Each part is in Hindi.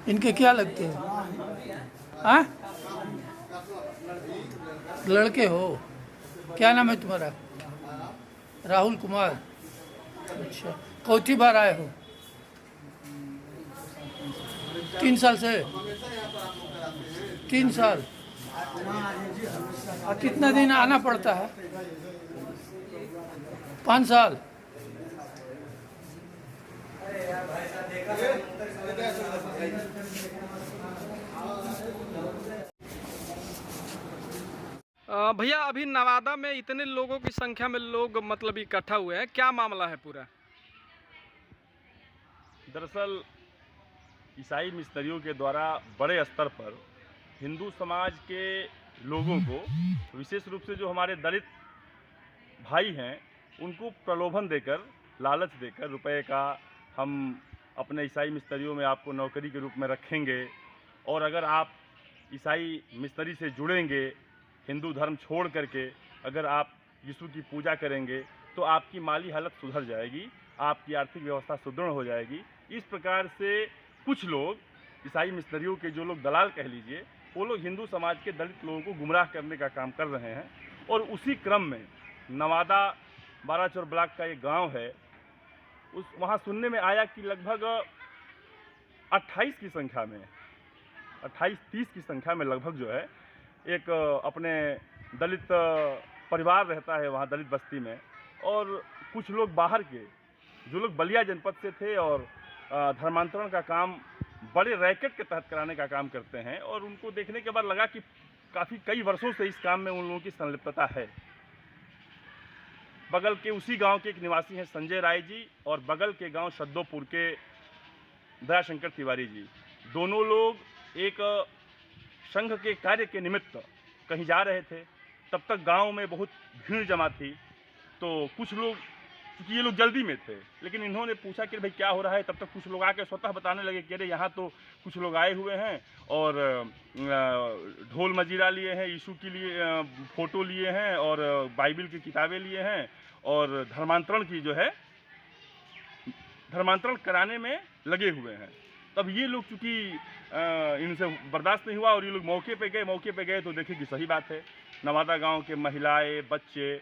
इनके क्या लगते हो? हाँ, लड़के हो? क्या नाम है तुम्हारा? राहुल कुमार। अच्छा, चौथी बार आए हो? 3 साल से? 3 साल? कितना दिन आना पड़ता है? 5 साल? भैया अभी नवादा में इतने लोगों की संख्या में लोग मतलब इकट्ठा हुए हैं, क्या मामला है पूरा? दरअसल ईसाई मिशनरियों के द्वारा बड़े स्तर पर हिंदू समाज के लोगों को, विशेष रूप से जो हमारे दलित भाई हैं, उनको प्रलोभन देकर, लालच देकर, रुपए का हम अपने ईसाई मिशनरियों में आपको नौकरी के रूप में रखेंगे, और अगर आप ईसाई मिशनरी से जुड़ेंगे, हिंदू धर्म छोड़ करके अगर आप यीशु की पूजा करेंगे तो आपकी माली हालत सुधर जाएगी, आपकी आर्थिक व्यवस्था सुदृढ़ हो जाएगी। इस प्रकार से कुछ लोग, ईसाई मिशनरियों के जो लोग दलाल कह लीजिए, वो लोग हिंदू समाज के दलित लोगों को गुमराह करने का काम कर रहे हैं। और उसी क्रम में नवादा बाराचौर ब्लॉक का एक गांव है, वहाँ सुनने में आया कि लगभग 28 की संख्या में, 28-30 की संख्या में लगभग जो है एक अपने दलित परिवार रहता है वहाँ दलित बस्ती में, और कुछ लोग बाहर के, जो लोग बलिया जनपद से थे और धर्मांतरण का काम बड़े रैकेट के तहत कराने का काम करते हैं, और उनको देखने के बाद लगा कि कई वर्षों से इस काम में उन लोगों की संलिप्तता है। बगल के उसी गांव के एक निवासी हैं संजय राय जी, और बगल के गांव शद्दोपुर के दयाशंकर तिवारी जी। दोनों लोग एक संघ के कार्य के निमित्त कहीं जा रहे थे। तब तक गांव में बहुत भीड़ जमा थी, तो कुछ लोग, क्योंकि ये लोग जल्दी में थे, लेकिन इन्होंने पूछा कि भाई क्या हो रहा है। तब तक कुछ लोग आके स्वतः बताने लगे कि अरे यहाँ तो कुछ लोग आए हुए हैं और ढोल मजीरा लिए हैं, यीशु के लिए फ़ोटो लिए हैं और बाइबिल की किताबें लिए हैं, और धर्मांतरण की जो है, धर्मांतरण कराने में लगे हुए हैं। तब ये लोग चूँकि इनसे बर्दाश्त नहीं हुआ और ये लोग मौके पे गए तो देखे कि सही बात है, नवादा गांव के महिलाएं, बच्चे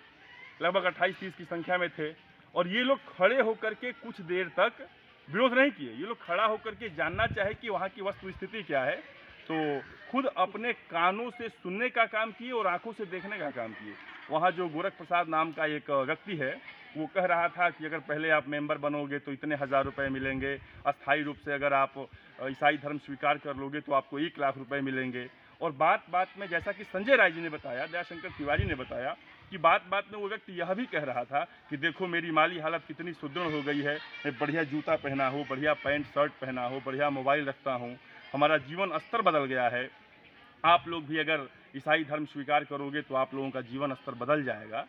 लगभग 28-30 की संख्या में थे, और ये लोग खड़े होकर के कुछ देर तक विरोध नहीं किए। ये लोग खड़ा होकर के जानना चाहे कि वहाँ की वस्तु स्थिति क्या है, तो खुद अपने कानों से सुनने का काम किए और आंखों से देखने का काम किए। वहाँ जो गोरख प्रसाद नाम का एक व्यक्ति है, वो कह रहा था कि अगर पहले आप मेंबर बनोगे तो इतने हज़ार रुपए मिलेंगे, अस्थायी रूप से अगर आप ईसाई धर्म स्वीकार कर लोगे तो आपको 1 लाख रुपए मिलेंगे। और बात बात में, जैसा कि संजय राय जी ने बताया, दयाशंकर तिवारी ने बताया कि बात बात में वो व्यक्ति यह भी कह रहा था कि देखो मेरी माली हालत कितनी सुदृढ़ हो गई है, मैं बढ़िया जूता पहना हूँ, बढ़िया पैंट शर्ट पहना हूँ, बढ़िया मोबाइल रखता हूँ, हमारा जीवन स्तर बदल गया है। आप लोग भी अगर ईसाई धर्म स्वीकार करोगे तो आप लोगों का जीवन स्तर बदल जाएगा।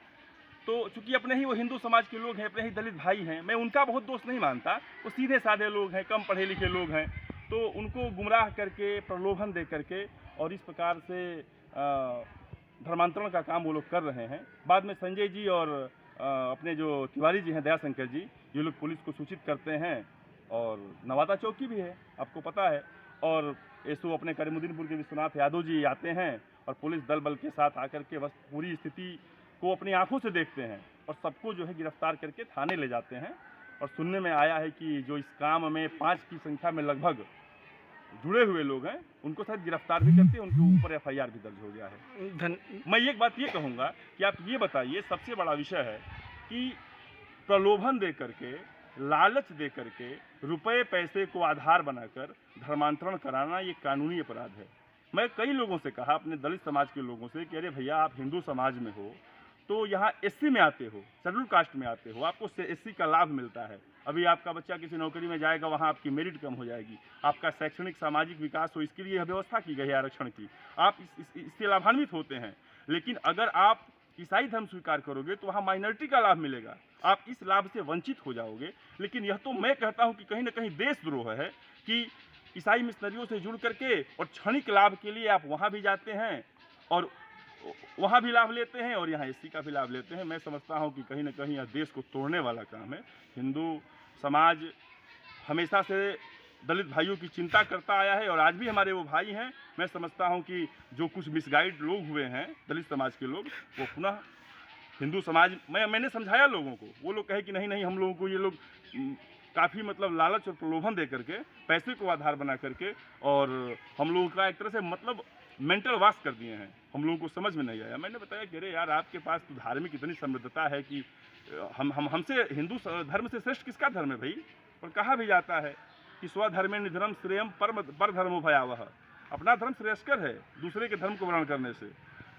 तो चूंकि अपने ही वो हिंदू समाज के लोग हैं, अपने ही दलित भाई हैं, मैं उनका बहुत दोष नहीं मानता, वो सीधे साधे लोग हैं, कम पढ़े लिखे लोग हैं, तो उनको गुमराह करके, प्रलोभन दे करके और इस प्रकार से धर्मांतरण का काम वो लोग कर रहे हैं। बाद में संजय जी और अपने जो तिवारी जी हैं, दयाशंकर जी, ये लोग पुलिस को सूचित करते हैं, और नवादा चौकी भी है, आपको पता है, और एसओ अपने करीमुद्दीनपुर के विश्वनाथ यादव जी आते हैं और पुलिस दल बल के साथ आकर के बस पूरी स्थिति को अपनी आंखों से देखते हैं और सबको जो है गिरफ्तार करके थाने ले जाते हैं। और सुनने में आया है कि जो इस काम में 5 की संख्या में लगभग जुड़े हुए लोग हैं, उनको शायद गिरफ्तार भी करते हैं, उनके ऊपर FIR भी दर्ज हो गया है। मैं एक बात ये कहूँगा कि आप ये बताइए, सबसे बड़ा विषय है कि प्रलोभन दे करके, लालच दे करके, रुपए पैसे को आधार बनाकर धर्मांतरण कराना ये कानूनी अपराध है। मैं कई लोगों से कहा, अपने दलित समाज के लोगों से, कि अरे भैया आप हिंदू समाज में हो तो यहाँ SC में आते हो, शेड्यूल कास्ट में आते हो, आपको SC का लाभ मिलता है। अभी आपका बच्चा किसी नौकरी में जाएगा, वहाँ आपकी मेरिट कम हो जाएगी, आपका शैक्षणिक सामाजिक विकास हो, इसके लिए व्यवस्था की गई है आरक्षण की, आप इससे लाभान्वित होते हैं। लेकिन अगर आप ईसाई धर्म स्वीकार करोगे तो वहाँ माइनॉरिटी का लाभ मिलेगा, आप इस लाभ से वंचित हो जाओगे। लेकिन यह तो मैं कहता हूँ कि कहीं ना कहीं देशद्रोह है कि ईसाई मिशनरियों से जुड़ करके और क्षणिक लाभ के लिए आप वहाँ भी जाते हैं और वहाँ भी लाभ लेते हैं और यहाँ SC का भी लाभ लेते हैं। मैं समझता हूँ कि कहीं ना कहीं यह देश को तोड़ने वाला काम है। हिंदू समाज हमेशा से दलित भाइयों की चिंता करता आया है और आज भी हमारे वो भाई हैं। मैं समझता हूं कि जो कुछ मिसगाइड लोग हुए हैं दलित समाज के लोग, वो पुनः हिंदू समाज मैंने समझाया लोगों को, वो लोग कहे कि नहीं नहीं, हम लोगों को ये लोग काफ़ी मतलब लालच और प्रलोभन दे करके, पैसे को आधार बना करके, और हम लोगों का एक तरह से मतलब मेंटल वॉश कर दिए हैं। हम लोगों को समझ में नहीं आया। मैंने बताया कि अरे यार, आपके पास तो धार्मिक इतनी समृद्धता है कि हमसे हिंदू धर्म से श्रेष्ठ किसका धर्म है भाई। और कहा भी जाता है कि स्वधर्मे निधर्म श्रेयम पर धर्मो भयावह। अपना धर्म श्रेष्ठकर है दूसरे के धर्म को वर्णन करने से।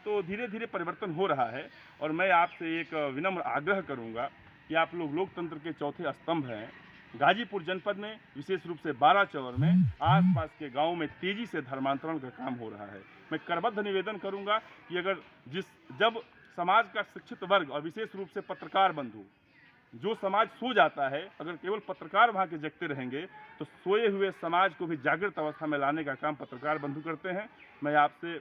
तो धीरे धीरे परिवर्तन हो रहा है और मैं आपसे एक विनम्र आग्रह करूंगा कि आप लोग लोकतंत्र के चौथे स्तंभ हैं। गाजीपुर जनपद में, विशेष रूप से बाराचौर में, आसपास के गांवों में तेजी से धर्मांतरण का काम हो रहा है। मैं करबद्ध निवेदन करूंगा कि अगर जब समाज का शिक्षित वर्ग और विशेष रूप से पत्रकार बंधु, जो समाज सो जाता है, अगर केवल पत्रकार वहाँ के जगते रहेंगे तो सोए हुए समाज को भी जागृत अवस्था में लाने का काम पत्रकार बंधु करते हैं। मैं आपसे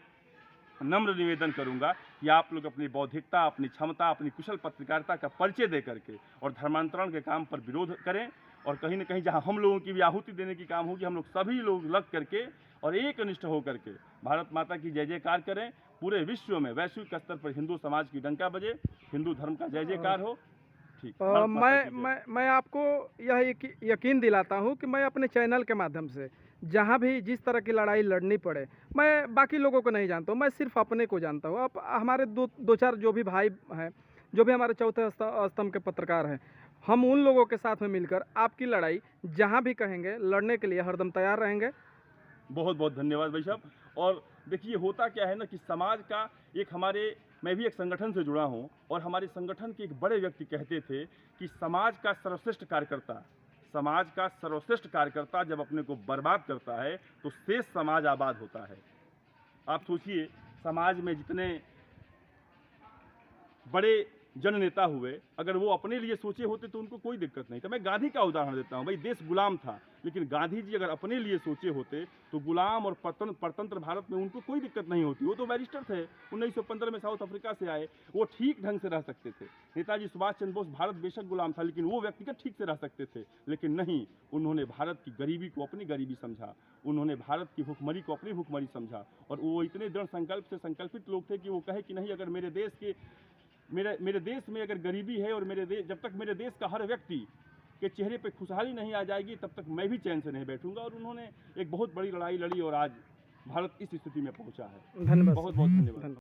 नम्र निवेदन करूंगा कि आप लोग अपनी बौद्धिकता, अपनी क्षमता, अपनी कुशल पत्रकारिता का परिचय दे करके और धर्मांतरण के काम पर विरोध करें। और कहीं न कहीं जहां हम लोगों की भी आहुति देने की काम होगी, हम लोग सभी लोग लग करके और एक निष्ठ होकर के भारत माता की जय जयकार करें। पूरे विश्व में वैश्विक स्तर पर हिंदू समाज की डंका बजे, हिंदू धर्म का जय जयकार हो। ठीक। मैं आपको यह यकीन दिलाता हूं कि मैं अपने चैनल के माध्यम से जहां भी जिस तरह की लड़ाई लड़नी पड़े, मैं बाकी लोगों को नहीं जानता हूं, मैं सिर्फ अपने को जानता हूं। अब हमारे दो चार जो भी भाई हैं, जो भी हमारे चौथे स्तंभ के पत्रकार हैं, हम उन लोगों के साथ में मिलकर आपकी लड़ाई जहां भी कहेंगे लड़ने के लिए हरदम तैयार रहेंगे। बहुत बहुत धन्यवाद भाई साहब। और देखिए, होता क्या है ना कि समाज का मैं भी एक संगठन से जुड़ा हूं और हमारे संगठन के एक बड़े व्यक्ति कहते थे कि समाज का सर्वश्रेष्ठ कार्यकर्ता जब अपने को बर्बाद करता है तो शेष समाज आबाद होता है। आप सोचिए, समाज में जितने बड़े जननेता हुए, अगर वो अपने लिए सोचे होते तो उनको कोई दिक्कत नहीं था। मैं गांधी का उदाहरण देता हूं भाई। देश गुलाम था, लेकिन गांधी जी अगर अपने लिए सोचे होते तो गुलाम और परतंत्र भारत में उनको कोई दिक्कत नहीं होती। वो तो बैरिस्टर थे, 1915 में साउथ अफ्रीका से आए, वो ठीक ढंग से रह सकते थे। नेताजी सुभाष चंद्र बोस, भारत बेशक गुलाम था, लेकिन वो व्यक्तिगत ठीक से रह सकते थे। लेकिन नहीं, उन्होंने भारत की गरीबी को अपनी गरीबी समझा, उन्होंने भारत की भुखमरी को अपनी भुखमरी समझा। और वो इतने दृढ़ संकल्प से संकल्पित लोग थे कि वो कहे कि नहीं, अगर मेरे देश में अगर गरीबी है और जब तक मेरे देश का हर व्यक्ति के चेहरे पे खुशहाली नहीं आ जाएगी, तब तक मैं भी चैन से नहीं बैठूंगा। और उन्होंने एक बहुत बड़ी लड़ाई लड़ी और आज भारत इस स्थिति में पहुंचा है। धन्यवाद, बहुत बहुत धन्यवाद।